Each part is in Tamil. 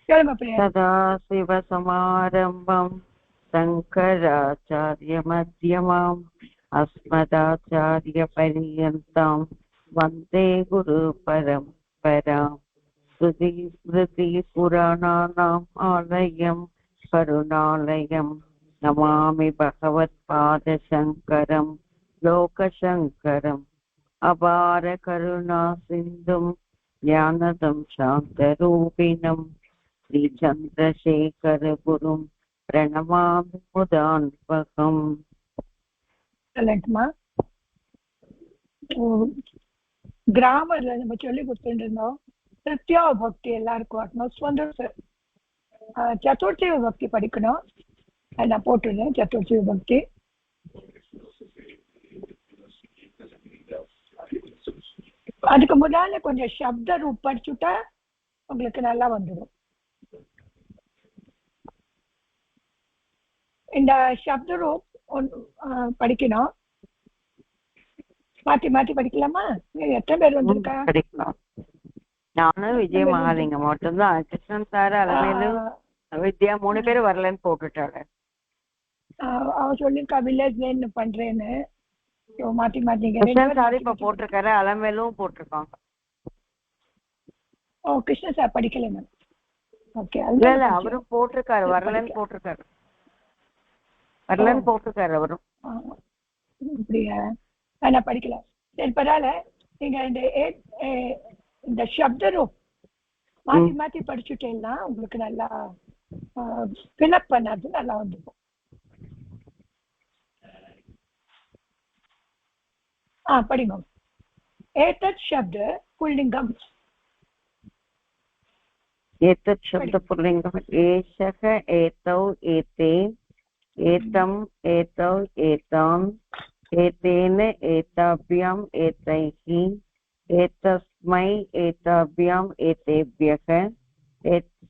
सदाशिवसमारम्भं शङ्कराचार्यमध्यमाम् अस्मदाचार्यपर्यन्तां वन्दे गुरुपरम्पराम् स्मृतिपुराणानाम् आलयं करुणालयं नमामि भगवत्पादशङ्करं लोकशङ्करम् अपारकरुणासिन्धुं ज्ञानदं शान्तरूपिणं श्रीचन्द्रशेखरगुरुं प्रणमामि मुदान्वहम्. கிராமர்ல நம்ம சொல்லி கொடுத்துட்டு இருந்தோம். திருத்தியா பக்தி எல்லாருக்கும் வரணும். சதுர்த்தி பக்தி படிக்கணும். நான் போட்டுருந்தேன் சதுர்த்தி பக்தி. அதுக்கு முன்னால கொஞ்சம் சப்த ரூப் படிச்சுட்டா உங்களுக்கு நல்லா வந்துடும். இந்த சப்த ரூப் படிக்கணும். மாத்தி மாத்தி படிக்கலாமா? எத்தனை பேர் வந்திருக்கா? படிக்கலாம். நானும் விஜய் மகாலிங்கம் மட்டும்தான். கிருஷ்ணன் சார் அலமேலு வித்யா 3 பேர் வரலன்னு போட்டுட்டாங்க. அவ சொல்லிருக்கா வில்லேஜ் லேன் பண்றேன்னு. மாத்தி மாத்தி கிருஷ்ணன் சார் இப்ப போட்டிருக்காரு, அலமேலும் போட்டிருக்காங்க. ஓ, கிருஷ்ணன் சார் படிக்கல மேம். ஓகே, இல்ல அவரும் போட்டிருக்காரு, வரலன்னு போட்டிருக்காரு. வரலன்னு போட்டிருக்காரு அவரும். அப்படியா? நான் படிக்கல. சரி, பரவாயில்ல. நீங்க இந்த சப்த ரூப் மாத்தி மாத்தி படிச்சுட்டேன்னா உங்களுக்கு நல்லா ஃபில்அப் பண்ணாது நல்லா வந்துடும். படிங்க. एतत् शब्द पुल्लिङ्गम्. एतत् शब्द पुल्लिङ्गम्. एषः, एतौ, एते, एतम्, एतौ, एताम्, एतेन, एताभ्याम्, एतैः, एतस्मै, एताभ्याम्, एतेभ्यः,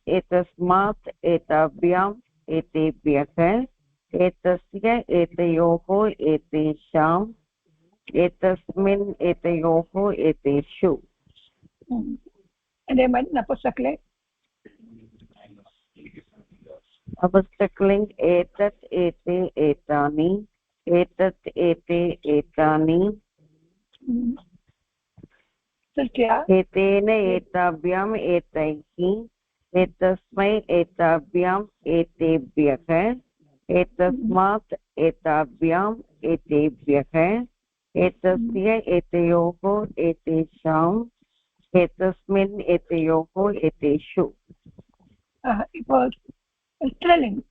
एतस्मात्, एताभ्याम्, एतेभ्यः, एतस्य, एतयोः, एतेषाम्, एतस्मिन्, एतयोः, एतेषु. அதே மாதிரி नपुंसकलिङ्ग एतत्, एते, एतानि, एतत्, एते, एतानि, एतेन, एताभ्याम्, एतैः, एतस्मै, एताभ्याम्, एतेभ्यः, एतस्मात्, एताभ्याम्, एतेभ्यः, एतस्य, एतयोः, एतेषाम्, एतस्मिन्, एतयोः, एतेषु. இப்போ ஸ்திரலிங்கம்.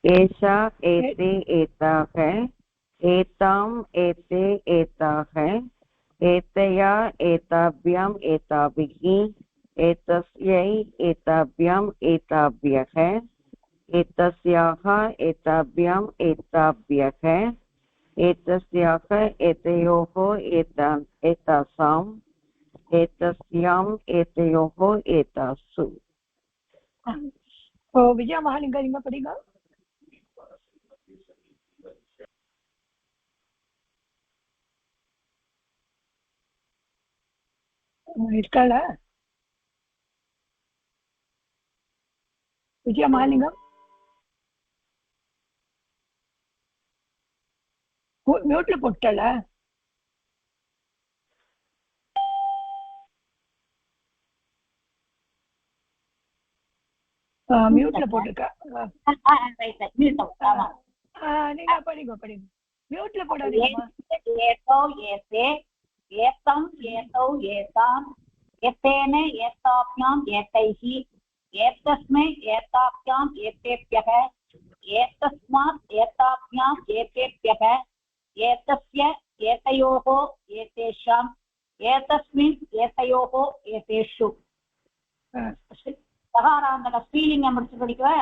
एषा, एते, एताः, एताम्, एते, एताः, एतया, एताभ्याम्, एताभिः, एतस्यै, एताभ्याम्, एताभ्यः, एतस्याः, एताभ्याम्, एताभ्यः, एतस्याः, एतयोः, एतासाम्, एतस्याम्, एतयोः, एतासु. விஜயா மகாலிங்கம் நீங்க படிங்க. இருக்கால விஜயா மகாலிங்கம்? மியூட்ல போட்டால? மியூட்ல போட்டிருக்கா. நீங்க படிங்க படிங்க. மியூட்ல போடாதீங்க. ஏதோ ஏதே, ஏதம், ஏதௌ, ஏதாம், ஏதேன, ஏதாப்யாம், ஏதைஹி, ஏதஸ்மை, ஏதாப்யாம், ஏதேப்யஹ, ஏதஸ்மாத், ஏதாப்யாம், ஏதேப்யஹ, ஏதஸ்ய, ஏதயோः, ஏதேஷாம், ஏதஸ்மின், ஏதயோः, ஏதேஷு. சகாராந்தக ஸ்ரீலிங்கம் படிச்சு படிக்கவா?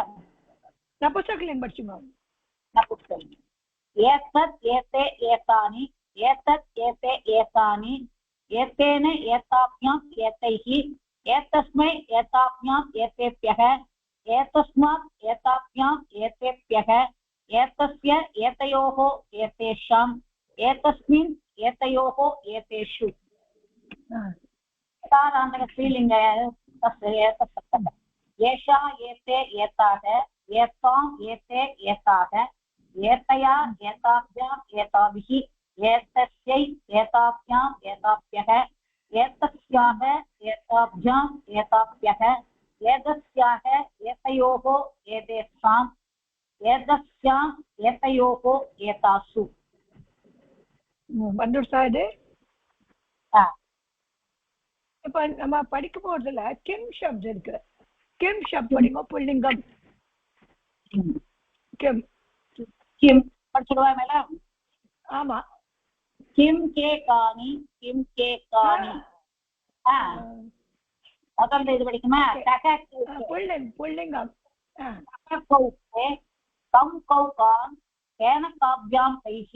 நபும்சகலிங்கம் படிச்சுங்க. நபும்சகலிங்கம். ஏதத், ஏதே, ஏதானி, ஏதத், ஏதே, ஏதானி, ஏதேன, ஏதாப்யாம், ஏதைஹி, ஏதஸ்மை, ஏதாப்யாம், ஏதேப்யஹ, ஏதஸ்மாத், ஏதாப்யாம், ஏதேப்யஹ, ஏதஸ்ய, ஏதயோः, ஏதேஷாம், ஏதஸ்மின், एतयोः एतेषु स्त्रीलिङ्ग एषा एते एताः एताम् एते एताः एतया एताभ्याम् एताभिः एतस्यै एताभ्याम् एताभ्यः एतस्याः एताभ्याम् एताभ्यः एतस्याः एतयोः एतेषाम् एतस्याम् एतयोः एतासु வந்துடுச்சா இது? இப்ப நம்ம படிக்க போறதுல கிம் சப்தம் இருக்கு. கிம் சப்தம் படிங்க. புல்லிங்கம் கிம். किं படிச்சுடுவா மேடம்? ஆமா. किं के कानि किं के कानि முதல்ல இது படிக்குமா? புல்லிங்கம் कौके कं कौकान् केन काभ्यां कैः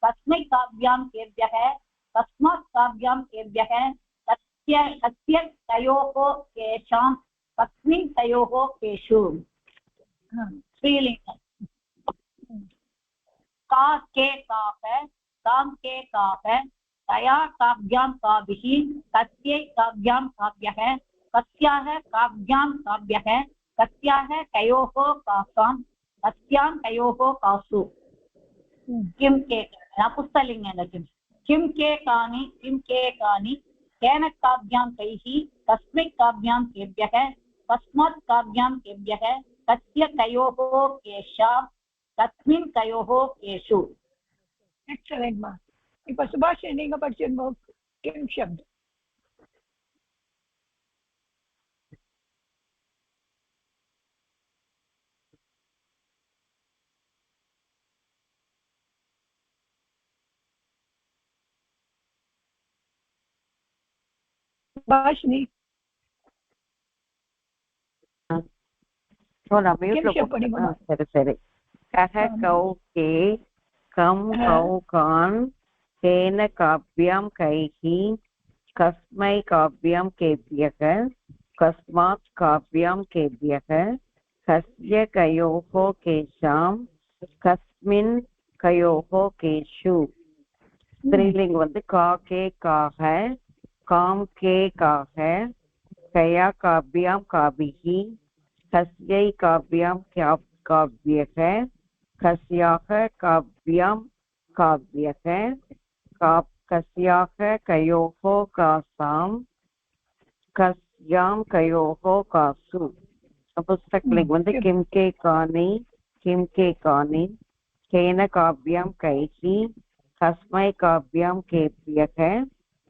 कस्मै काभ्यां केभ्यः कस्मात् काभ्यां केभ्यः कस्य तयोः केषां कस्मिन् तयोः केषु स्त्रीलिङ्गम् का के काः तां के काः तया काभ्यां काभिः कस्यै काभ्यां काभ्यः कस्याः काभ्यां काभ्यः कस्याः कयोः कासां कस्यां कयोः कासु किं के पुस्तलिङ्गेन किं के कानि केन काभ्यां कैः कस्मै काभ्यां केभ्यः कस्मात् काभ्यां केभ्यः कस्य कयोः केषां कस्मिन् कयोः केषु. எக்ஸலென்ட் மா. இப்ப சுபாஷ் நீங்க படிச்சிருந்தோ கிம் சப்த். சுபாஷ் நீ சரி சரி. கஹ கௌகே கம் கௌகான் கேன காவ்யாம் கைஹி கஸ்மை காவ்யாம் கேப்யக கஸ்மாத் காவ்யாம் கேப்யக கஸ்ய கயோஹோ கேஷாம் கஸ்மின் கயோஹோ கேஷு. ஸ்திரீலிங் வந்து கா கே காக காம் கே காக கயா காவ்யாம் காபிஹி கஸ்யை காவ்யாம் காவ்யக கஸ்யாக காவ்யாம் காவ்யக கஸ்யாக கயோஹோ காசாம் கஸ்யாம் கயோஹோ காசு. புஸ்தக்லிங் வந்து கிம் கே கானி கேன காவ்யாம் கைஹி கஸ்மை காவ்யாம் கேப்யக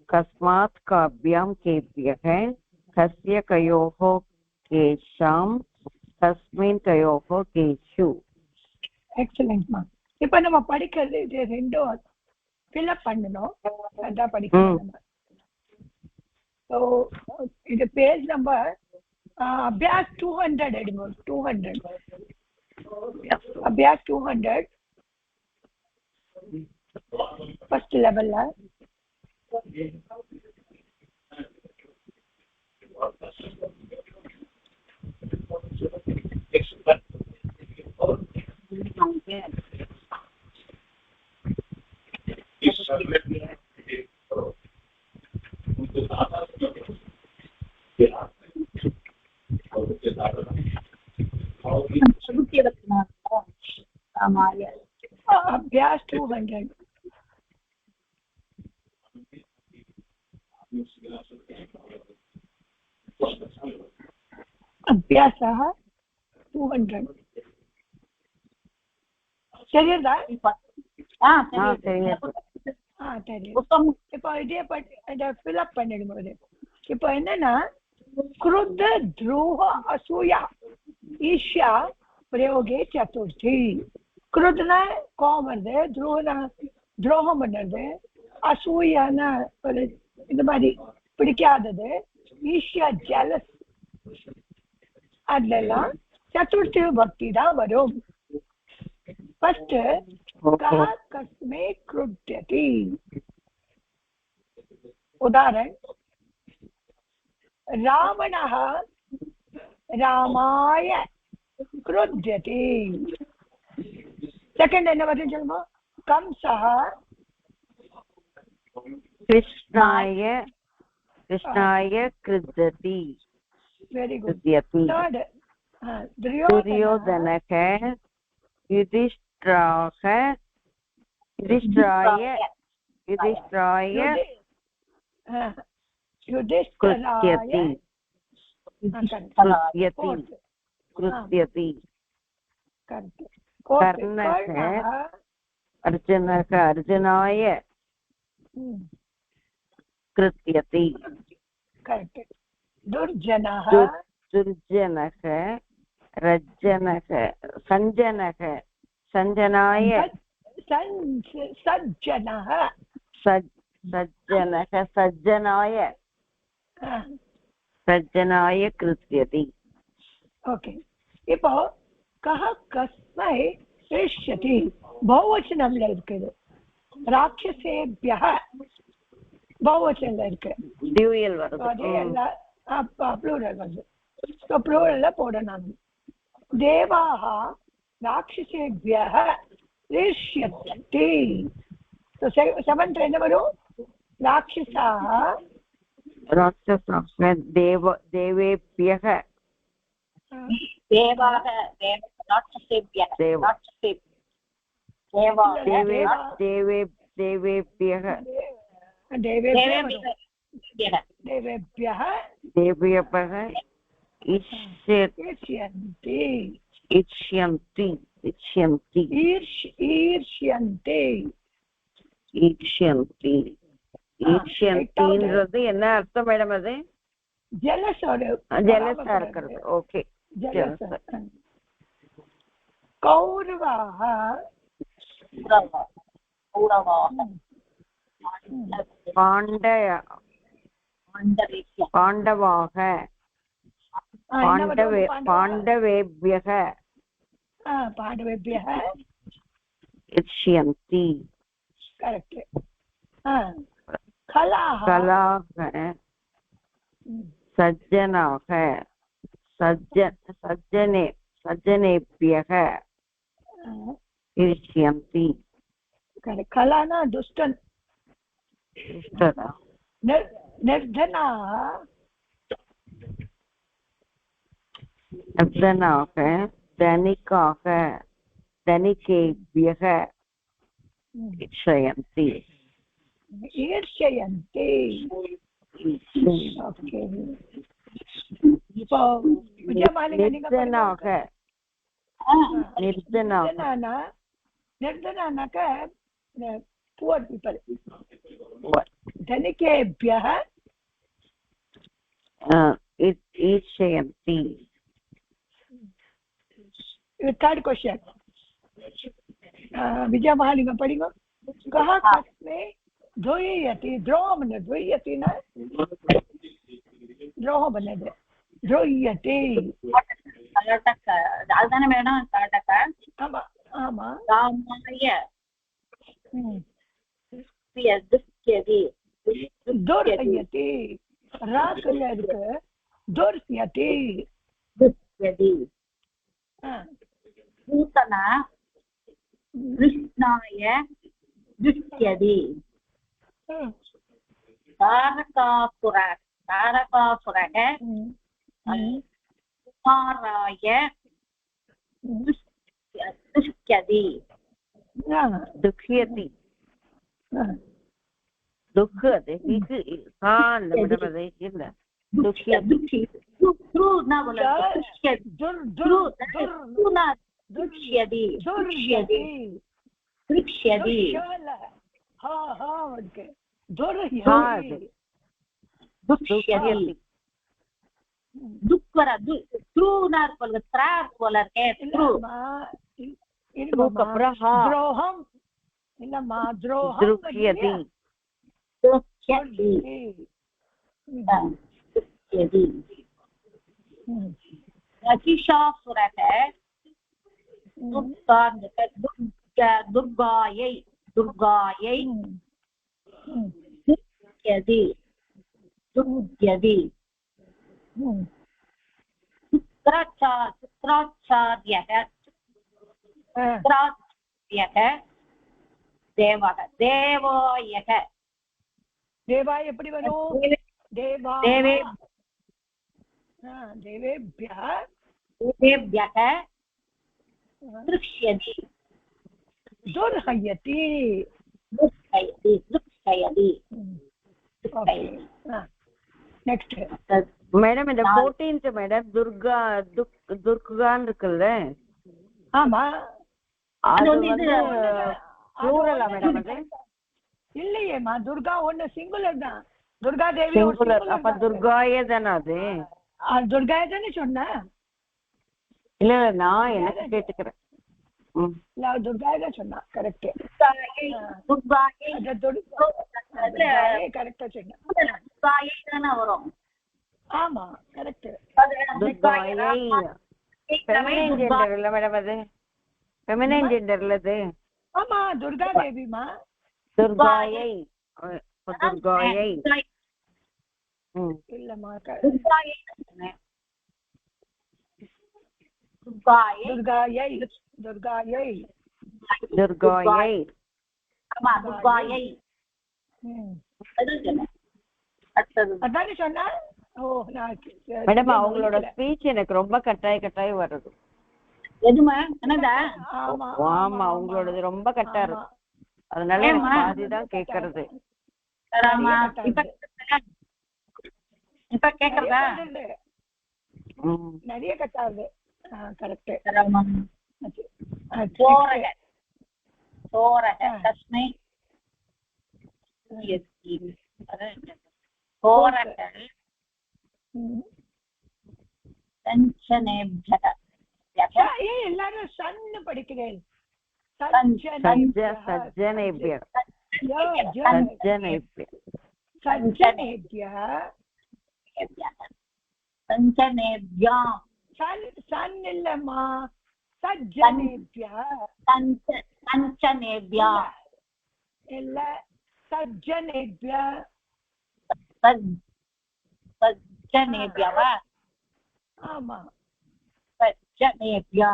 கஸ்மாத் காவ்யாம் கேப்யக கஸ்ய கயோஹோ கேஷாம் கஸ்மின் கயோஹோ கேஷு. எக்ஸலென்ட் மா. இப்ப நம்ம படிக்கிறது இது ரெண்டும் ஃபில்அப் பண்ணணும். அதான் படிக்கணும். ஸோ இது பேஜ் நம்பர் அபியாஸ் 200 எடுங்க. 200 அபியாஸ் 200 ஃபர்ஸ்ட் லெவல்ல. अभ्यास 200 अभ्यासः 200 சரியா? இப்போ இதே ஃபில்அப் பண்ணிடும்போது இப்போ என்னன்னா क्रुद्ध द्रोह असूया ईर्ष्या प्रयोगे चतुर्थी. क्रुद्धना கோபம் வருது, துரோகம் பண்ணுறது, அசூயான ஒரு இந்த மாதிரி பிடிக்காதது, ஈர்ஷ்யா ஜெலஸ், அதெல்லாம் சதுர்த்தி பக்தி தான் வரும். फर्स्ट कः कस्मै क्रुध्यति. उदाहरण रावणः रामाय क्रुध्यति. सेकंड என்ன வருது சொல்லுங்க. कंसः कृष्णाय कृद्धति वेरी गुड कृत्यति थर्ड दुर्योधनः युधिष्ठिराय कृत्यति कर्णः अर्जुनाय कृत्यति दुर्जनः संजनाय सज्जनाय कृत्यति ओके இப்போ கஹ கஸ்மை இஷ்யதி பௌவச்சனம்ல இருக்குது ராட்சசேபியः பௌவச்சனம்ல இருக்கு டியூயல் வருது ப்ளூரல் வருது ஸோ ப்ளூரல்ல போடணும் தேவாः ராட்சசேபியः இஷ்யதி ஸோ செவன்த் என்ன வரும் ராட்சசாः देवेभ्यः ஈர்ஷ்யந்தின்றது என்ன அர்த்தம் மேடம்? அது ஜெலஸா இருக்கிறது. ஓகே. கௌரவாः பாண்டவாக பாண்டவேभ्यः இஷ்யந்தி. கரெக்ட். கலாः सज्जनाः सज्जनेभ्यः इष्यन्ति. कलाना दुष्टन निर्धनाः धनिकेभ्यः इष्यन्ति. ईर्ष्यन्ति. ओके. இப்போ निर्धनानाक पुअर पीपल धनिकेभ्यः ईर्ष्यन्ति. थर्ड क्वेश्चन विजय महालिंग पढ़िगो कहा कस्मे द्रोयति द्रोह न द्रोयति न द्रोह बने द्रोयति कर्नाटक அதுதானே மேடம் कर्नाटक ஆமா ஆமா ராமாய துஷ்யதி துர்யதி ராகல இருக்கு துர்யதி துஷ்யதி பூதனா கிருஷ்ணாய துஷ்யதி तारकासुरः कुमाराय दुष्यति दुःख्यति दुःखते द्रोहम இல்லம்மா द्रोहम दुर्गायै शुक्राचार्यः देवायः தேவா எப்படி வரும்? தேவா தேவேभ्यः दृश्यति दुर्हयति நெக்ஸ்ட் மேடம் இந்த 14th மேடம் துர்கான்னு இருக்குல்ல? ஆமா அது வந்து ப்ளூரலா மேடம்? அது இல்லையேம்மா, துர்கா ஒண்ணு சிங்குலர் தான். துர்கா தேவி சிங்குலர். அப்ப துர்காயே தானே அது? துர்காயே தானே சொன்ன? இல்ல நான் எனக்கு கேட்டுக்கிறேன். துர்காயே தான் சொன்னா. கரெக்ட். கரெக்டா சொன்ன. வரும். ஆமா கரெக்ட். ஃபெமினைன் ஜெண்டர் இல்ல மேடம்? அது ஃபெமினைன் ஜெண்டர்ல அது? ஆமா துர்கா தேவிமா. துர்காயை துர்காயை இல்லம்மா துர்காயை துர்காயை துர்காயை ஆமா துர்காயை அதானே சொன்னா. மேடம் அவங்களோட ஸ்பீச் எனக்கு ரொம்ப கட்டாய வருது. எதுமா என்னடா? ஆமா அவங்களோடது ரொம்ப கட்டா இருக்கு. அதனால பாதிதான் கேக்குறது. இப்ப கேக்குறதா? நிறைய கட்டாது. கரெக்ட். தஸ்மை எல்லாரும் சன்னு படிக்கிறேன். சஜ்ஜனேபியர் சன் இல்லம்மா, சஜ்ஜனேபியா இல்ல சஜ்ஜனேபியா சஜ்ஜனேபியவா? ஆமா சஜ்ஜனேபியா.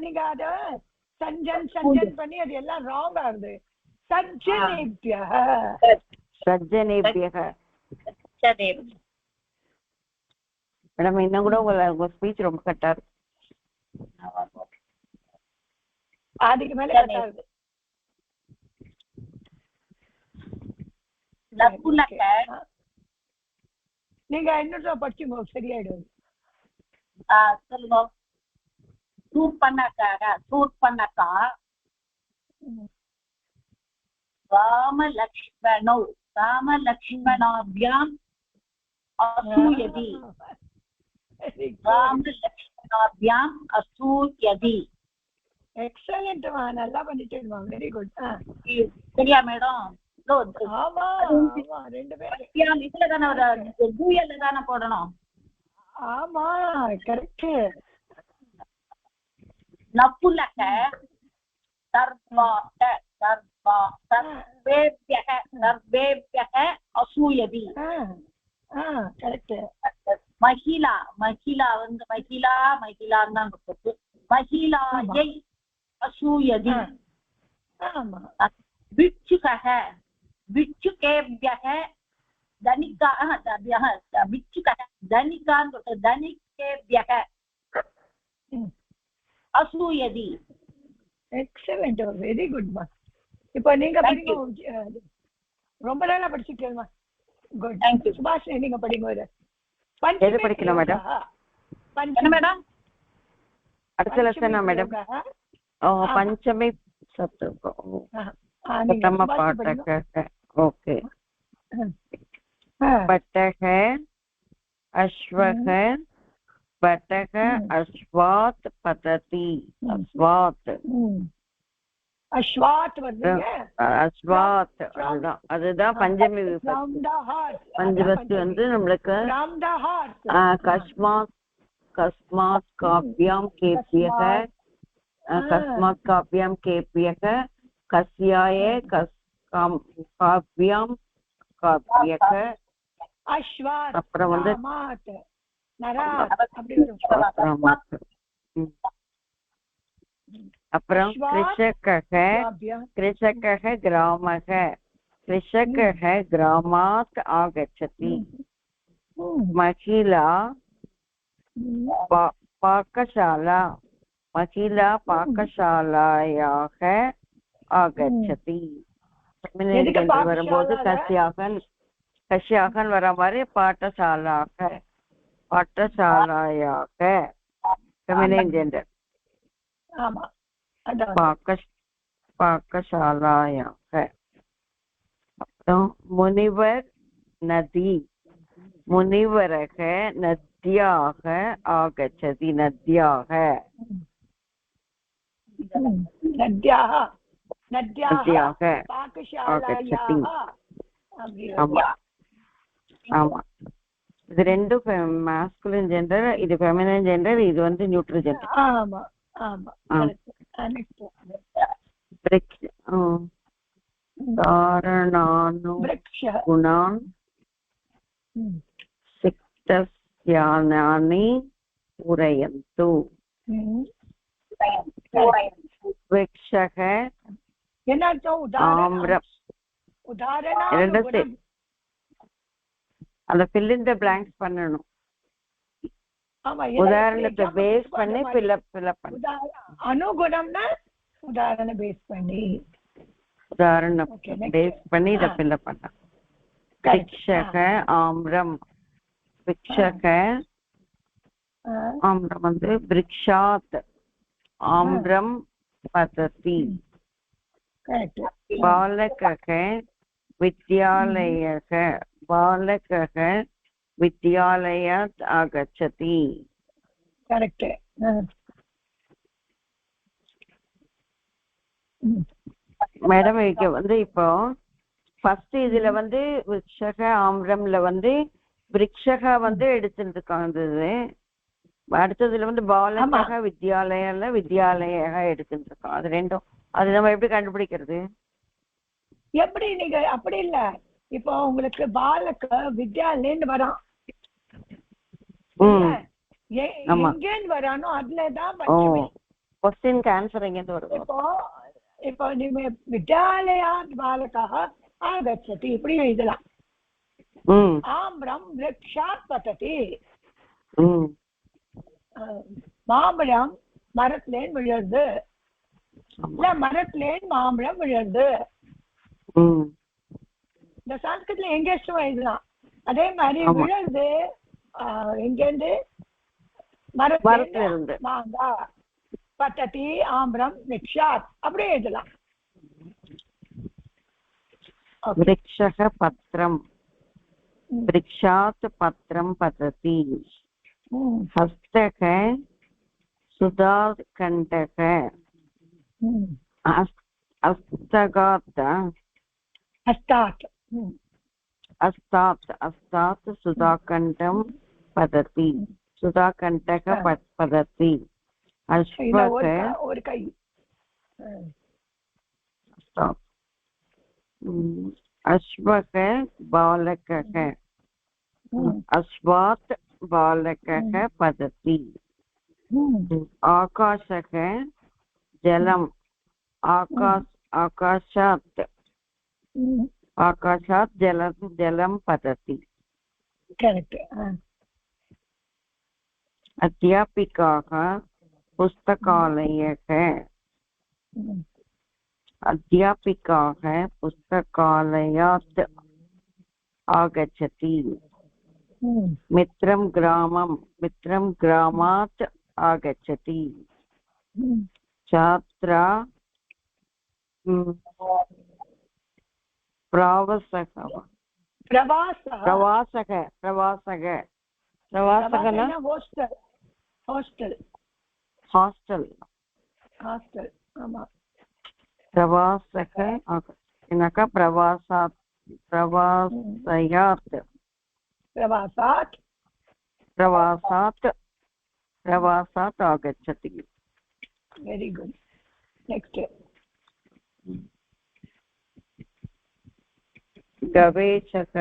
நீங்க அத சஞ்சன் பண்ணி அது எல்லாம் ராங் ஆகுது. சஜ்ஜனேபியா சஜ்ஜனேபியக. மேடம் இன்னும் கூட உங்க ஸ்பீச் ரொம்ப கட்டா இருக்கு. அதுக்கு மேல கட்டாது. நீங்க இன்னொரு படிச்சுங்க சரியாயிடும். சொல்லுங்க. சூர்பனகா ராமலக்ஷ்மணாभ्याम् அசூயதி. ராமலக்ஷ்மணாभ्याम् அசூயதி. எக்ஸலென்ட் மா, நல்லா பண்ணிட்டேன் மா. Very good. சரியா மேடம்? ஆமா ரெண்டு பேரும் இதுல தானே டூயல்ல தானே போடணும். ஆமா கரெக்ட். நப்புலக சர்வேभ्यः அசூயதி. கரெக்ட். மகிழா வந்து மகிழான்னு தான் கொடுத்து மகிழாயை அசூயதி. ஆமா. விச்சுகேभ्यः தனிகேभ्यः அசூயதி. எக்ஸலென்ட். வெரி குட் மா. இப்போ நீங்க படிங்க. ரொம்ப நாளா படிச்சிட்டேமா. குட். தேங்க்யூ. சுபாஷ் நீங்க படிங்க. எது படிக்கணும் மேடம்? என்ன மேடம்? அடுத்த லெசனா மேடம்? பஞ்சமி சப்தம பாட்டக. ஓகே. பட்டக அஸ்வக பட்டக அஸ்வாத் பததி. அஸ்வாத் வருதுங்க. அஸ்வாத் அதுதான் பஞ்சமி விபக்தி. பஞ்சமி வந்து நம்மளுக்கு கஸ்மாத் காவ்யாம் கேப்யக கஸ்யாய காவ்யாம் காவ்யக. அப்புறம் வந்து அப்புறம் கிருஷக கிராமக कृषकः ग्रामात् आगच्छति महिला पाकशाला महिला पाकशालायाः आगच्छति வரும்போது கஷ்யாகன் வர மாதிரி பாட்டசாலாக பாட்டசாலாயாக ஃபெமினைன் ஜெண்டர் பாக்கசாலாயாக. அப்புறம் முனிவர் நதி முனிவரக நத்யாக ஆகச்சதி நத்யாக நத்யாக ஆகச்சதி. ஆமா ஆமா இது ரெண்டும் மாஸ்குலின் ஜெண்டர், இது ஃபெமினைன் ஜெண்டர், இது வந்து நியூட்ரல் ஜெண்டர். ஆமா ஆமா குணான் சிக்தஸ்யானானி பூரயந்து. விக்ஷக ஆம்ரம் அந்த fill in the blanks பண்ணணும். உதாரணத்தை பேஸ் பண்ணி fill up பண்ணு. அனுகுணம்னா உதாரண பேஸ் பண்ணி உதாரணம் பேஸ் பண்ணி இத fill up பண்ணலாம். விக்ஷக ஆம்ரம் விக்ஷக ஆம்ரம் வந்து விக்ஷாத் ஆம்ரம் பததி. பாலகக வித்யாலயக பாலகக வித்யாலயாத் ஆகச்சதி. கரெக்ட். மேடம் இங்க வந்து இப்போ ஃபர்ஸ்ட் இதுல வந்து விக்ஷக ஆம்ரம்ல வந்து விக்ஷக வந்து எடுத்துருக்காங்க. அடுத்ததுல வந்து பாலகக வித்யாலயம்ல வித்யாலயா எடுத்துருக்கோம். அது ரெண்டும் அது நம்ம எப்படி கண்டுபிடிக்கிறது? எப்படி நீங்க அப்படி இல்ல, இப்போ உங்களுக்கு பாலக வித்யாலயன்னு வரும், எங்கேன்னு வரானோ அதுலதான் क्वेश्चनக்கு ஆன்சர் எங்கேருந்து வருது? இப்போ நீங்க வித்யாலயா பாலகா ஆகச்சதி இப்படி எழுதலாம். ஆம்ரம் விரக்ஷாத் பததி. மாம்பழம் மரத்துலேன்னு விழுறது, இல்ல மரத்துலேன்னு மாம்பழம் விழுறது. இந்த சாஸ்திரத்துல எங்கேச்சும் எழுதலாம். அதே மாதிரி விழுறது எங்கேருந்து மரத்துல இருந்து மாங்கா பத்ததி ஆம்பரம் விக்ஷாத் அப்படியே எழுதலாம். விரக்ஷக பத்ரம் விரக்ஷாத் பத்ரம் பததி. ஹஸ்தக சுதாகண்டக அஸ்தகாத் அஸ்தாத் அஸ்தாத் அஸ்தாத் சுதாகண்டம் பததி சுதாகண்டக பததி. அஸ்வக ஒரு கை அஸ்வக பாலகக அஸ்வாத் பாலகக பததி. ஆகாஷக ஜலம் ஆகாஷாத் ஆகாஷாத் ஜலம் ஜலம் பததி. கரெக்ட். அத்தியாபிகாக புஸ்தகாலயக அத்தியாபிகாக புஸ்தகாலயாத் ஆகச்சதி. மித்ரம் கிராமம் மித்ரம் கிராமாத் ஆகச்சதி. छात्रा प्रवासक प्रवासः प्रवासक प्रवासक प्रवासकना हॉस्टल हॉस्टल हॉस्टल हॉस्टल आमा प्रवासक इनका प्रवासात् प्रवासयात् प्रवासात् प्रवासात् प्रवासात् आगच्छति. Very good. Next. गवेषक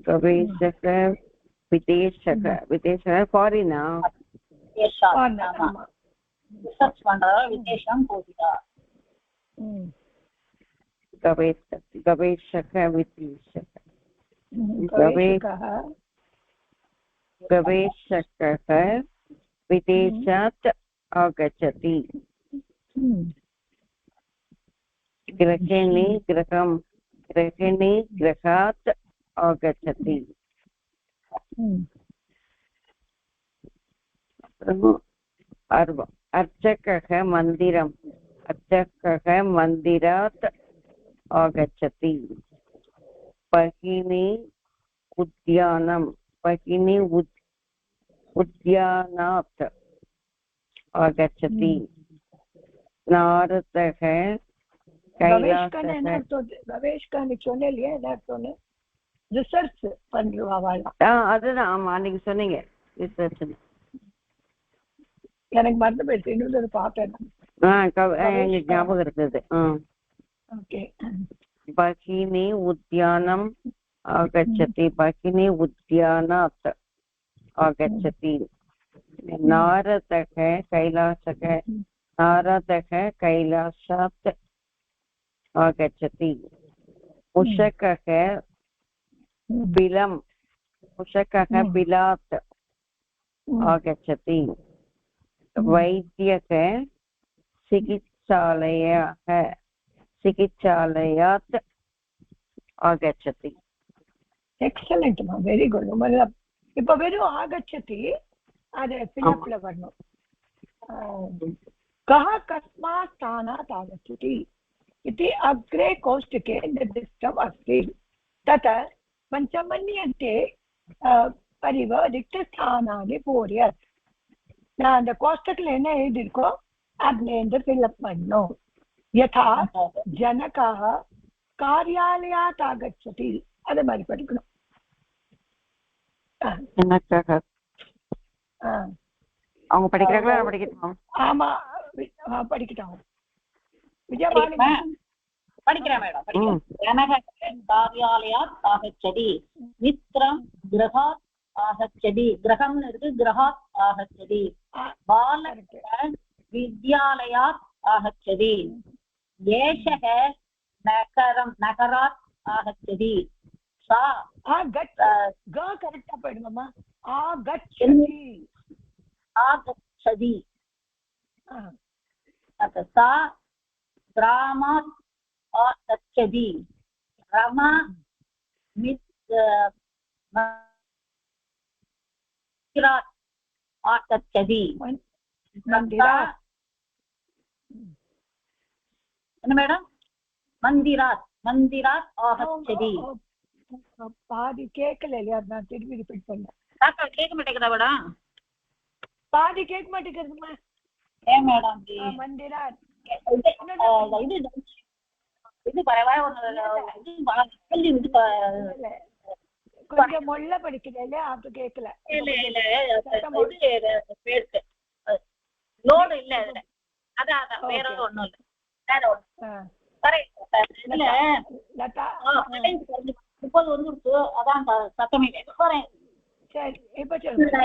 गवेषक विदेशक विदेशक फॉरेना ரிசர்ச் பண்றதா விசேஷம் போகுதா. गवेषकः विदेशकः गवेषकः विदेशात् आगच्छति गृहिणी गृहात् आगच्छति अर्चकः मन्दिरात् आगच्छति भगिनी उद्यानात् आगच्छति नारदः ரிசர்ச் பண்றவாளா அதுதான் ஆமா நீங்க சொன்னீங்க ரிசர்ச் எனக்கு மறந்து போயிடுச்சு இன்னொரு பார்த்தேன் எனக்கு ஞாபகம் இருந்தது ஓகே भगिनी उद्यानम् आगच्छति भगिनी उद्यानात् आगच्छति नारदः कैलासात् आगच्छति मूषकः बिलात् आगच्छति वैद्यः चिकित्सालयात् आगच्छति எக்ஸலென்ட் மா வெரி குட் இப்ப வெறும் ஆகச்சதி அது ஃபில்அப்ல வரணும் கஹ கஸ்மாத் ஸ்தானாத் ஆகச்சதி इति अग्रे कोष्टके निर्दिष्टम् अस्ति तत् पञ्चमन्यन्ते परिव रिक्तस्थानानि पूरयत् நான் அந்த கோஷ்டத்துல என்ன எழுதியிருக்கோ அதுலேருந்து ஃபில்அப் பண்ணணும் यथा जनकः कार्यालयात् आगच्छति அது மாதிரி படிக்கணும் அவங்க படிக்கிறாங்களா படிக்கட்டும் ஆமா படிக்கட்டும் படிக்கிறேன் மேடம் जनकः कार्यालयात् आगच्छति मित्रं गृहात् आगच्छति गृहं இருக்கு गृहात् आगच्छति बालकः विद्यालयात् आगच्छति एषः नगरात् आगच्छति सा करेक्टा पढ़िनम्मा आगच्छति सा ग्रामात् आगच्छति रमा मन्दिरात् आगच्छति மேடம் மந்திராத் ஆகச்சதி பாதி கேட்கல இல்லையா நான் திருப்பி ரிப்பீட் பண்ணேன் கேட்க மாட்டேங்குதா மேடம் பாதி கேட்க மாட்டேங்குதுமா ஏன் மேடம் மந்திராத் இது பரவாயில்ல கொஞ்சம் மொள்ள படிக்கல இல்ல அது கேட்கல லோடு இல்ல இதுல அதான் வேற ஒண்ணும் இல்ல வேற ஒண்ணு முப்பது வந்துருச்சு அதான் சத்தமே சரி இப்ப சொல்லுங்க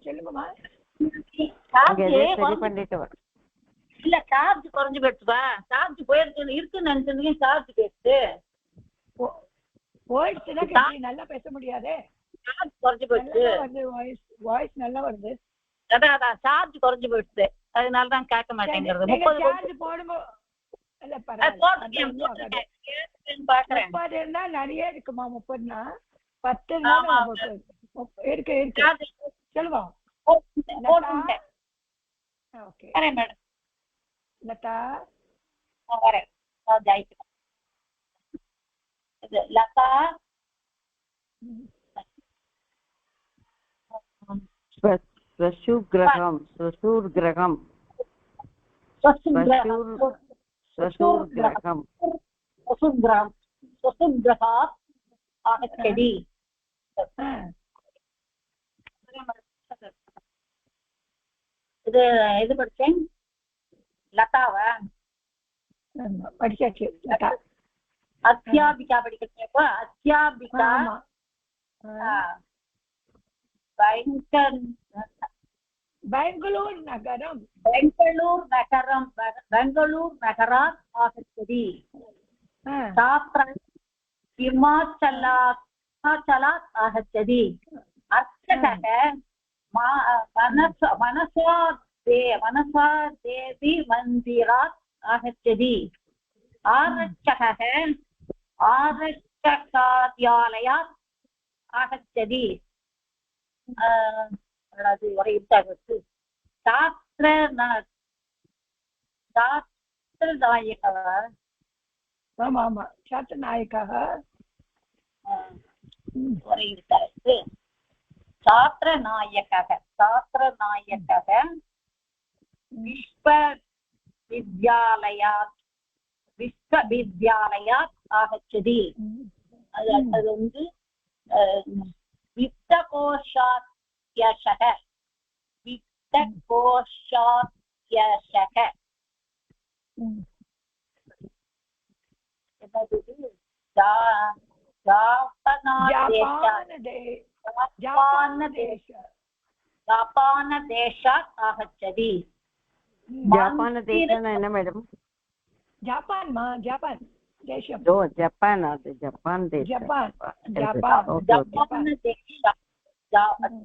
சொல்லுங்கம்மா இல்ல சார்ஜ் குறைஞ்சு போயிடுச்சுப்பா சார்ஜ் போயிடுச்சு இருக்குன்னு நினைச்சிருந்தீங்க சார்ஜ் போயிடுச்சு போயிடுச்சுன்னா நல்லா பேச முடியாதே சார்ஜ் குறைஞ்சு போயிடுச்சு வாய்ஸ் நல்லா வருது அதான் சார்ஜ் குறைஞ்சு போயிடுச்சு அதனாலதான் கேட்க மாட்டேங்கிறது 30 போடும்போது இருந்தா நிறைய இருக்குமா 30னா 10 இருக்கு சொல்லுவா ஓகே மேடம் லதா லதா श्वशुर्गृहं स्वशुर्गृहात् आगच्छति இது படிச்சேன் லதாவா படிச்சாச்சு லதா அத்தியாபிகா படிக்கிறேன்ப்பா அத்தியாபிகா बेङ्गलूर् नगरं बेङ्गलूर् नगरात् आगच्छति छात्रा हिमाचलात् आगच्छति अर्चकः मनसा देवी मन्दिरात् आगच्छति आरक्षकः आरक्षकार्यालयात् आगच्छति छात्रनायकः विश्वविद्यालयात् आगच्छति அது वित्तकोशाध्यक्षः जापानदेशात् आगच्छति ஜப்பான் என்ன மேடம் जापान् देशं ஓ ஜப்பான் அது ஜப்பான் தேசம்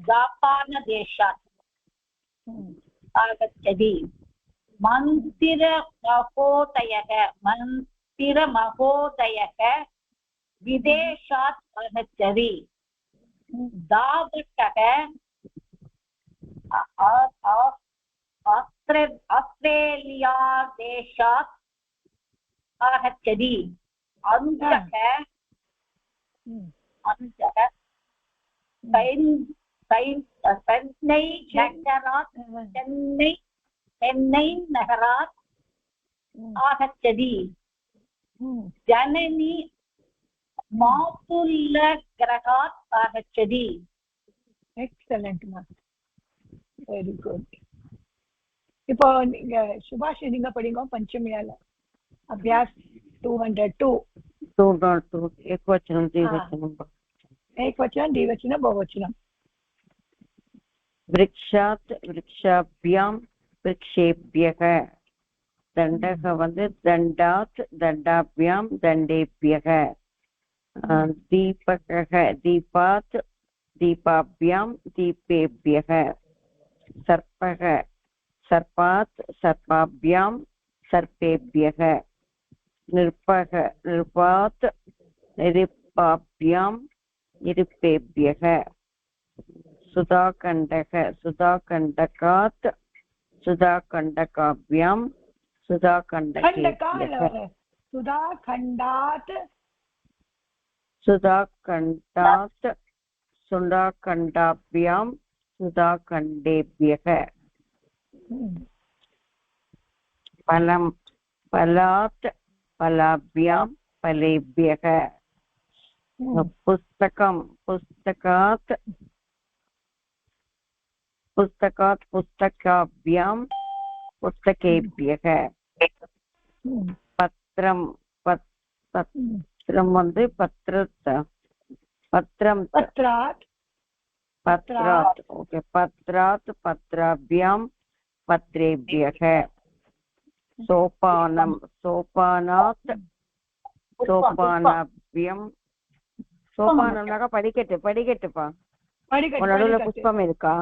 जापानदेशात् आगच्छति मन्दिरमहोदयः विदेशात् आगच्छति धावकः ऑस्ट्रेलियादेशात् आगच्छति अञ्जः चेन्नै नगरात् आगच्छति जननी मातुलगृहात् आगच्छति एक्सलेंट वेरी गुड இப்போ நீங்க சுபாஷ் நீங்க படிங்க पंचमीयाல अभ्यास 202 एकवचनं द्विवचनं एकवचनं द्विवचनं बहुवचनं वृक्षात् वृक्षाभ्यां वृक्षेभ्यः दण्डः வந்து दण्डात् दण्डाभ्यां दण्डेभ्यः दीपकः दीपात् दीपाभ्यां दीपेभ्यः सर्पः सर्पात् सर्पाभ्यां सर्पेभ्यः नृपः नृपात् नृपाभ्यां नृपेभ्यः सुधाखण्डः सुधाखण्डकात् सुधाखण्डकाभ्यां सुधाखण्डकेभ्यः सुधाखण्डात् सुधाखण्डात् सुधाखण्डाभ्यां सुधाखण्डेभ्यः फलं फलात् फलाभ्यां फलेभ्यः पुस्तकं पुस्तकात् पुस्तकात् पुस्तकाभ्यां पुस्तकेभ्यः पत्रं पत्रं வந்து पत्रं पत्रात् पत्रात् ओके पत्रात् पत्राभ्यां पत्रेभ्यः सोपानं सोपानात् सोपानाभ्यां सोपानம்னாக்க படிக்கட்டுப்பா நடுவுல புஷ்பம் இருக்கா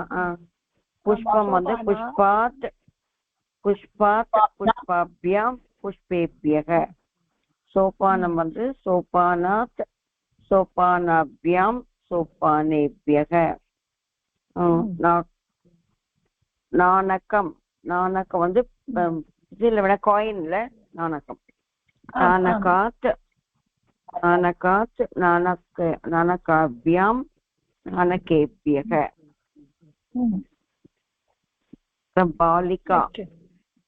புஷ்பம் வந்து புஷ்பாத் புஷ்பாத் புஷ்பாभ्यां पुष्पेभ्यः सोपानं வந்து सोपानात् सोपानाभ्यां सोपानेभ्यः நாணக்கம் நாணக்கம் வந்து இதுல விட காயின்ல நாணக்கம் நாணகாத் नानकात् नानकाभ्यां नानकेभ्यः बालिका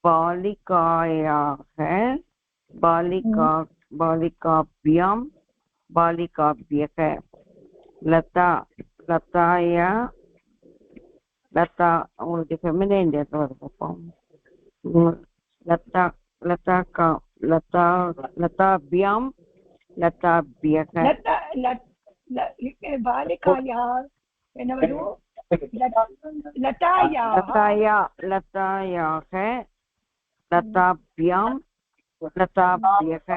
बालिकायाः बालिकाभ्यां बालिकाभ्यः लता लताया लता உங்களுக்கு ஃபெமினைன் டேஸ் வருது लता लता लता लताभ्यां लताभ्यः बालिकायाः लतायाः लताभ्यां लताभ्यः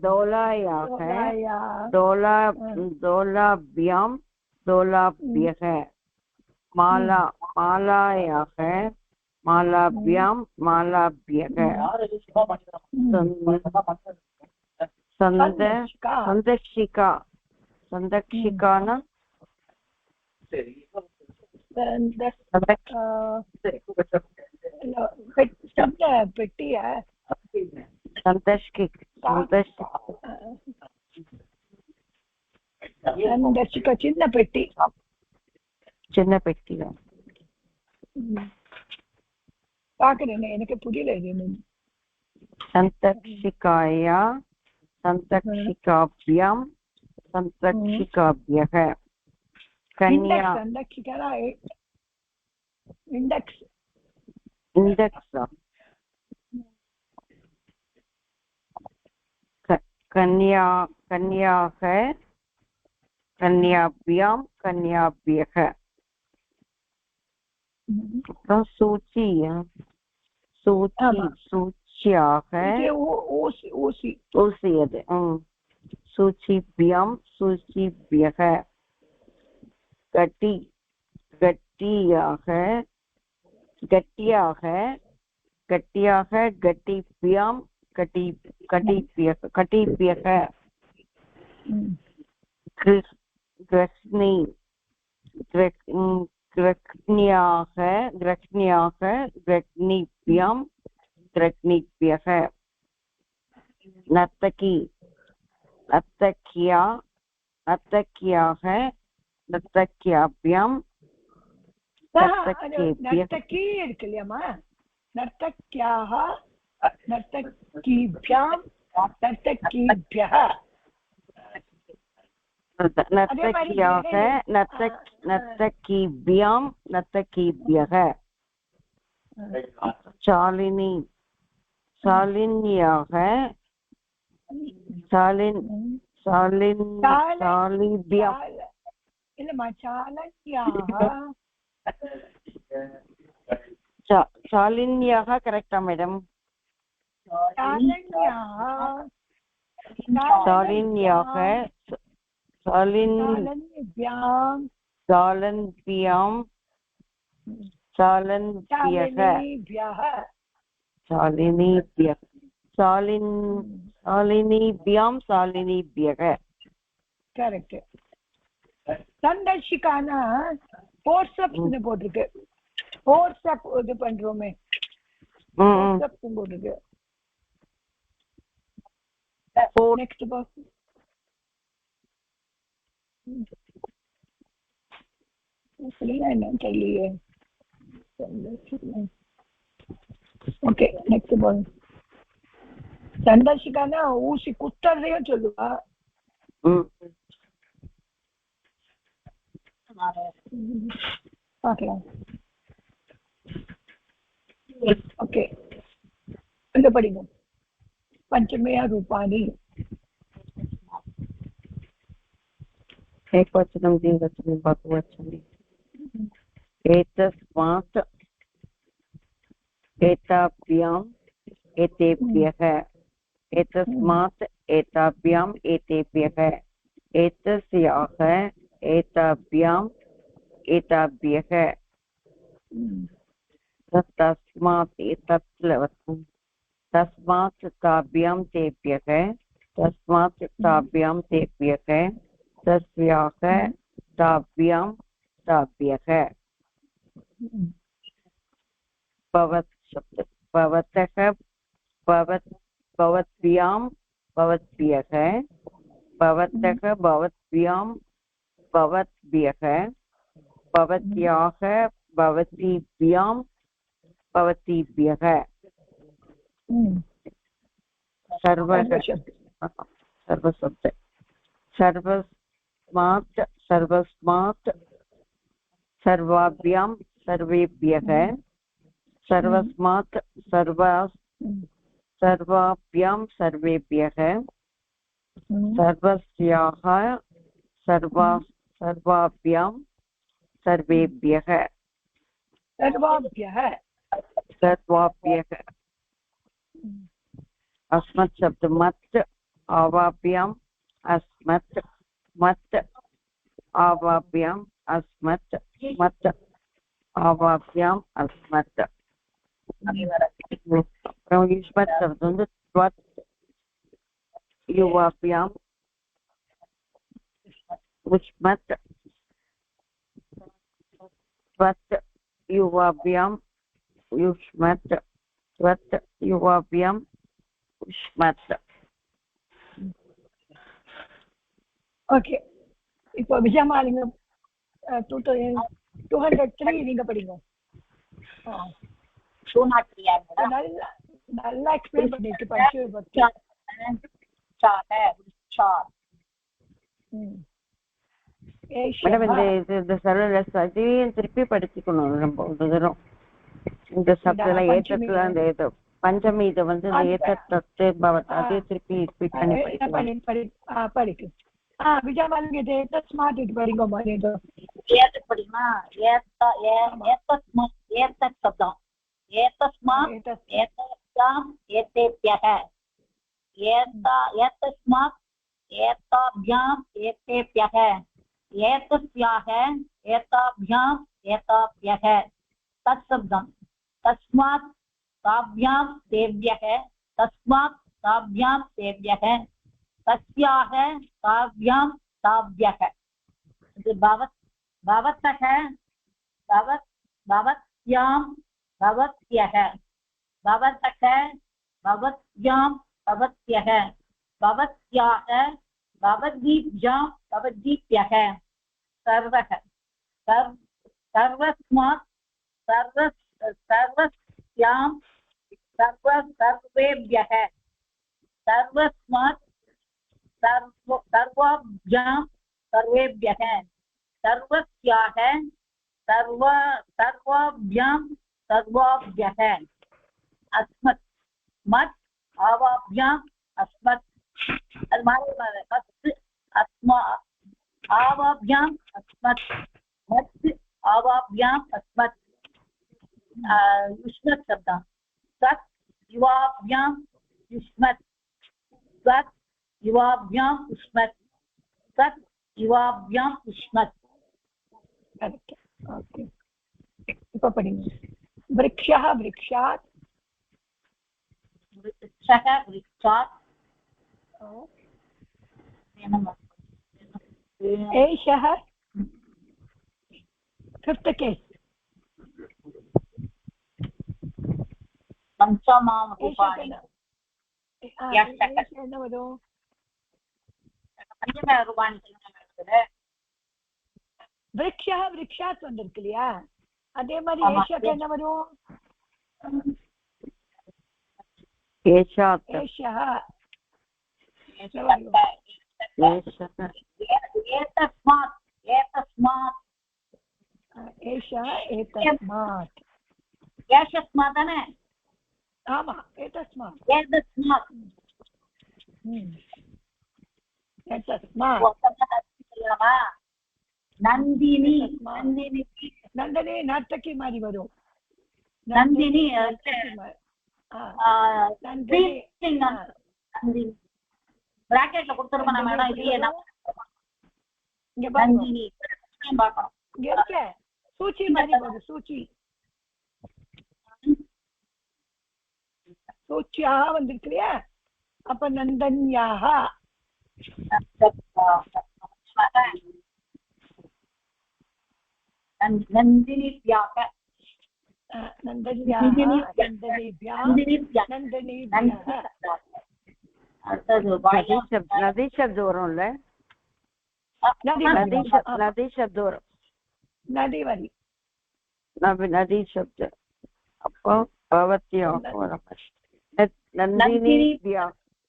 दोलकायाः दोलाभ्यां दोलाभ्यः मालायाः मालाभ्यां मालाभ्यः संदक्षिका न சின்ன பெட்டி பாக்குறேன் எனக்கு புரியல இது संतक्षिकाया संतक्षिकाभ्यां संतक्षिकाभ्यः कन्या इंडेक्स कन्याः कन्याभ्यां कन्याभ्यः सूची सूचीभ्यां सूचीभ्यः गट्टियाः गट्टिभ्यां कटिभ्यः ग्रह्ण्याः ग्रह्णीभ्यां ग्रह्णीभ्यः नर्तक्याः नर्तक्याभ्यां नर्तकी இருக்கு இல்லையாமா नर्तक्याः नर्तकीभ्यां नर्तकीभ्यः नर्तक्याः नर्तकीभ्यां नर्तकीभ्यः शालिन्याः शालिभ्यां இல்லம்மா சாலன்யாः शालिन्याः करेक्टा मैडम शालिन्याः शालिनीभ्यः கரெக்ட் சந்தர்ஷிகானா ஃபோர்ஸ்அப்ஸ் போட்டுருக்கு ஃபோர்ஸ்அப் இது பண்றோமே ஃபோர்ஸ்அப்ஸ் போட்டுருக்கு நெக்ஸ்ட் பாக்ஸ் என்ன தெரியலையே ஓகே நெக்ஸ்ட் பாக்ஸ் சந்தர்ஷிகானா ஊசி குத்துறதையும் சொல்லுவா பார்க்கலாம் ஓகே இங்க படிங்க पंचमया रूपाणि एकवचनं द्विवचनं बहुवचनं एतस्मात् एताभ्याम् एतेभ्यः एतस्मात् एताभ्याम् एतेभ्यः एतस्याः एताभ्याम् एताभ्यः तस्मात् तस्मात् ताभ्यां तेभ्यः तस्मात् ताभ्यां तेभ्यः तस्याः ताभ्यां ताभ्यः भवतः भवद्भ्यां भवद्भ्यः भवतः भवद्भ्यां भवद्भ्यः भवत्याः भवतीभ्यां भवतीभ्यः सर्वशब्द सर्वस्मात् सर्वस्मात् सर्वाभ्यां सर्वेभ्यः सर्वस्मात् सर्वाभ्यां सर्वेभ्यः सर्वस्याः सर्वाभ्यां सर्वेभ्यः सर्वाभ्यः अस्मत् शब्द मत् आवाभ्याम् अस्मत् मत् आवाभ्याम् अस्मत् मत् आवाभ्याम् अस्मत् युष्मत् शब्द त्वत् युवाभ्याम् उष्मत् त्वत् युवाभ्याम् युष्मत् त्वत् युवाभ्याम् उष्मत्. ஓகே, இப்போ விஜயமாலிங்கம் 203 நீங்க படிங்க. 203 நல்லா எக்ஸ்பிளைன் பண்ணிட்டு படிச்சு மேடம் இந்த சர்வ திருப்பி படிச்சுக்கணும். ரொம்ப ஒரு தூரம் இந்த சப்தெல்லாம் ஏற்றத்துல அந்த பஞ்சமி இதை வந்து ஏற்ற பவத் அதே திருப்பி ரிப்பீட் பண்ணி படிக்கும். விஜயமாலிங்க இது ஏத்தஸ்மாத் இது படிங்கம்மா. ஏத்த படிமா ஏத்தஸ்மாத் ஏத்தத் சப்தம் ஏத்தஸ்மாத் ஏத்தஸ்யாம் ஏத்தேப்யஹ ஏத்தஸ்மாத் ஏத்தாभ्याम् ஏத்தேப்யஹ ஏதஸ்யாஹ ஏதாभ्याम् ஏதாப்யஹ தத் சப்தம் தஸ்மாத் தாभ्याम् தேவ்யஹ தஸ்மாத் தாभ्याम् தேவ்யஹ தஸ்யாஹ தாभ्याम् தாப்யஹ. இது பவத்தஹ பவத்யாம் பவத்யஹ பவதக பவத்யாம் பவத்யஹ பவத்யாஹ பவதீப்யாம் பவதீப்யஹ சர்வஹ சர்வஸ்மாத் சர்வஸ்யாம் சர்வேப்யஹ சர்வஸ்மாத் सर्वाभ्याम् सर्वेभ्यः सर्वस्याः सर्वाभ्याम् सर्वाभ्यः अस्मत् मत् आवाभ्याम् अस्मत् आवाभ्याम् अस्मत् मत् आवाभ्याम् अस्मत् युष्मत् शब्दः तत् युवाभ्याम् युष्मत् तत् युवाभ्याम् उष्मत् तत् युवाभ्याम् उष्मत्. ओके, இப்போ படிங்க. वृक्षः वृक्षात् वृक्षः वृक्षात् एषः फिफ्थ केस पञ्चमां रूपाणि என்ன வரும்? விருக்ஷா விருக்ஷாத் வந்திருக்கு இல்லையா, அதே மாதிரி ஏஷாக்கு என்ன வரும்? ஏஷாத் ஏதஸ்மாத் ஏதஸ்மாத் ஏஷா ஏதஸ்மாத் ஏஷஸ்மாத் தானே? ஆமா, ஏதஸ்மாத் ஏதஸ்மாத் நந்தினி நந்தினி நந்தினி நர்த்தகி மாதிரி வரும். நந்தினி பிராக்கெட்ல கொடுத்துருப்பா மேடம். இல்லையே நந்தினி பார்க்கணும். இங்க இருக்க சூச்சி மாதிரி வரும். சூச்சியாக வந்திருக்கு இல்லையா, அப்ப நந்தன்யாக நந்தினிப்யாக நதி சப்த வரும்ல, நதி சப்த வரும். நதி வரி நதி சப்த அப்போ பவத்யாக வரும்.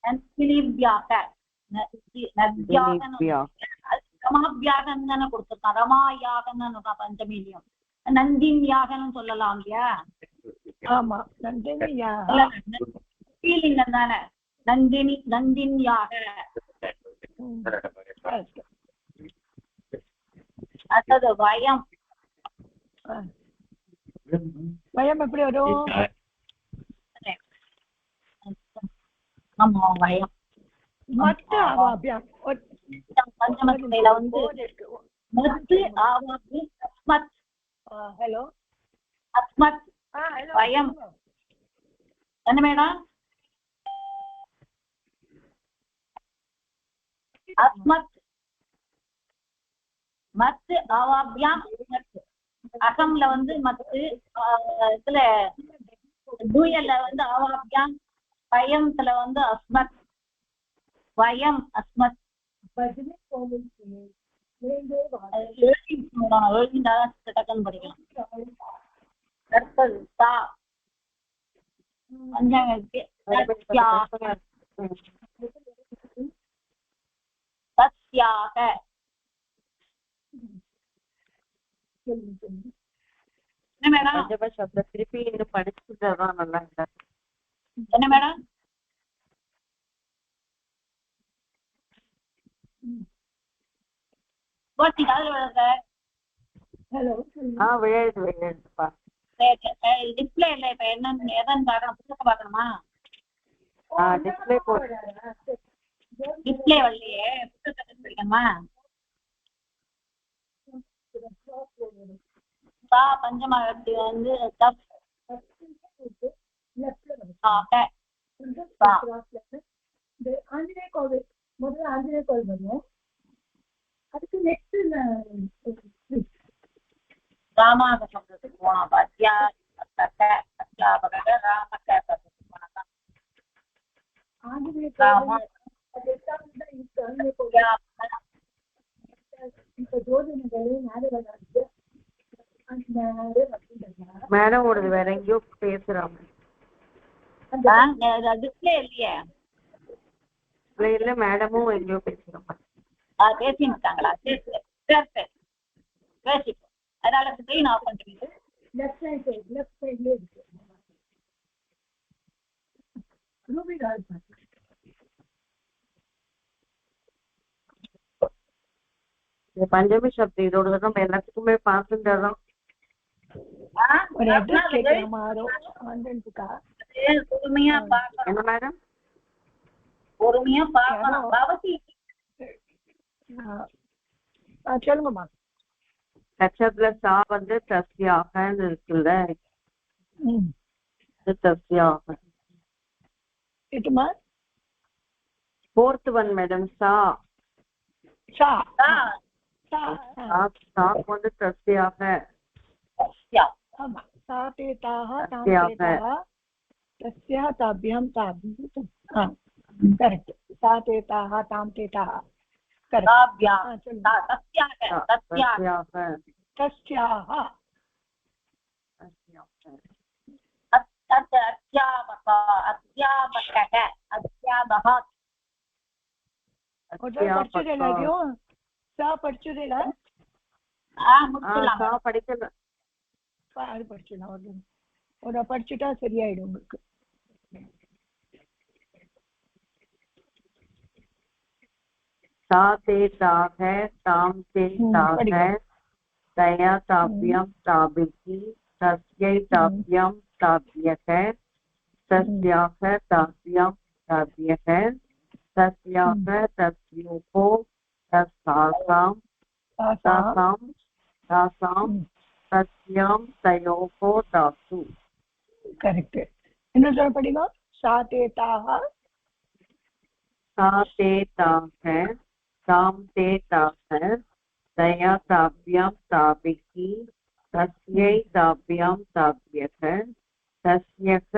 நந்தினிப்யாக ரமாபியாகன்னு கொடுத்துருக்கான். ரமாயாகன்னு பஞ்சமிலியம் நந்தின்யாகன்னு சொல்லலாம் இல்லையா? ஆமா நந்தினியாக ஸ்ரீலிங்கம் தானே நந்தினியாக. அடுத்தது வயம். பயம் எப்படி வரும்? ஆமா வயம். மத்த அவாபியம் பஞ்சமத்தில வந்து மத்து ஆவாபி அஸ்மத். ஹலோ அஸ்மத் வயம் என்ன மேடம்? அஸ்மத் மத்து ஆவாபியாம் அகம்ல வந்து மத்து, இதுல டூயல்ல வந்து ஆவாபியாம், பயம்ல வந்து அஸ்மத், வயம் அஸ்மத். எழுதிண்டாதான் படிக்கலாம். அடுத்தது தா பஞ்சாங்கத்துக்கு சத்யாக. என்ன மேடம்? திருப்பி படிச்சுதான் நல்லா இருந்தா. என்ன மேடம்? விளையாடுப்பா. டிஸ்பிளே இல்ல இப்ப என்னன்னு எதன்னு பாக்கணும், புத்தகம் பாக்கணுமா? டிஸ்பிளே டிஸ்பிளே வரலையே, புத்தகத்தை படிக்கணுமா? தா பஞ்சமகத்து வந்து ஆஞ்சநேய கோவில் முதல்ல ஆஞ்சநேய கோவில் வரும். அதுக்கு நெக்ஸ்ட் ராமாக சொல்றதுக்கு போனோம். பத்யா ராமக்க ஆஞ்சநேய மேடம் ஒரு வேற எங்கேயோ பேசுறாங்க. டிஸ்பிளே இல்லையே, இல்ல மேடமும் எங்கேயோ பேசுறாங்க. பேசிட்டு இருக்காங்களா? சரி சரி சரி பேசிப்போம். அதனால ஸ்கிரீன் ஆஃப் பண்ணிட்டு லெஃப்ட் சைட்லயே இருக்கு. பஞ்சமி சப்தி இதோட நம்ம எல்லாத்துக்குமே பாசண்டர் தான். ஒரு அட்ரஸ் கேட்கலாமா? பொறுமையா பார்க்கணும். என்ன மேடம்? பொறுமையா பார்க்கணும். சொல்லுங்கம்மா. நட்சத்திர சா வந்து தஸ்யாகன்னு இருக்குல்ல, தஸ்யாக. ஃபோர்த் ஒன் மேடம் சா வந்து தஸ்யாக. கரெக்ட். சாதேதாஹ தாம் தேதாஹ. படிச்சுட்டா சரியாயிடும் உங்களுக்கு. ताते ताक है ताम ते ताक है तया ताप्यम ताबिकी तस्यै ताप्यम ताप्यक है तस्याः ताप्यम ताप्यक है तस्याः तस्योः तस्सासां तासां तासां तस्यां तयोः तासु. करेक्ट. இன்னொரு தடவை படிங்க. साते ताः ताते ताक है ताम ते ताक है तया ताप्यम ताबिकी तस्यै ताप्यम ताप्यक है तस्यः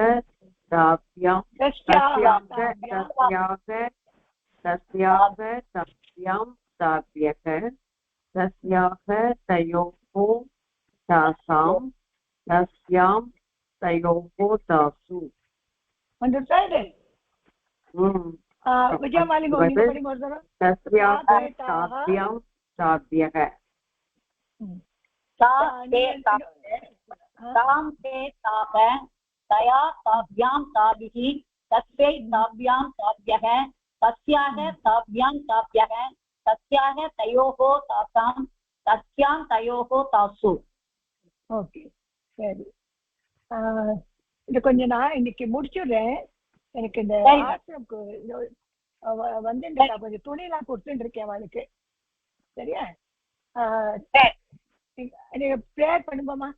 ताप्यम तस्याः ताप्यम ताप्यक है तस्याः तयोः तासां तस्यां तयोः तासु. understand? विजयमालिनी तस्याः ताप्यम ताप्यक है ताम ते ताप तया ताभ्यां ताभिः तस्यै ताभ्यां ताभ्यः तस्याः ताभ्यां ताभ्यः तस्याः तयोः तासां तस्यां तयोः तासु. ஓகே சரி. இது கொஞ்சம் நான் இன்னைக்கு முடிச்சுடுறேன். எனக்கு இந்த ஆசிரமுக்கு வந்து கொஞ்சம் துணியெல்லாம் கொடுத்துட்டு இருக்கேன் அவளுக்கு. சரியா? நீங்க ப்ரேயர் பண்ணுங்கம்மா.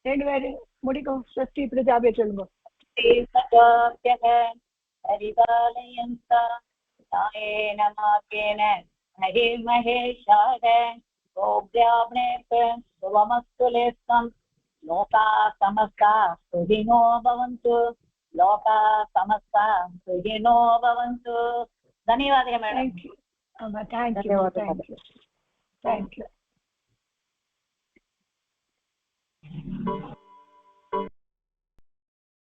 2 பேரும் முடிக்கும். ஸ்வஸ்தி பிரஜாபே சொல்லுங்க. परिपालयन्त नायेन महिमहेशाय शुभमस्तु लेस्तं लोका समस्ता सुखिनो भवन्तु. लोका समस्ता सुखिनो भवन्तु. धन्यवादः मैडम. Thank you.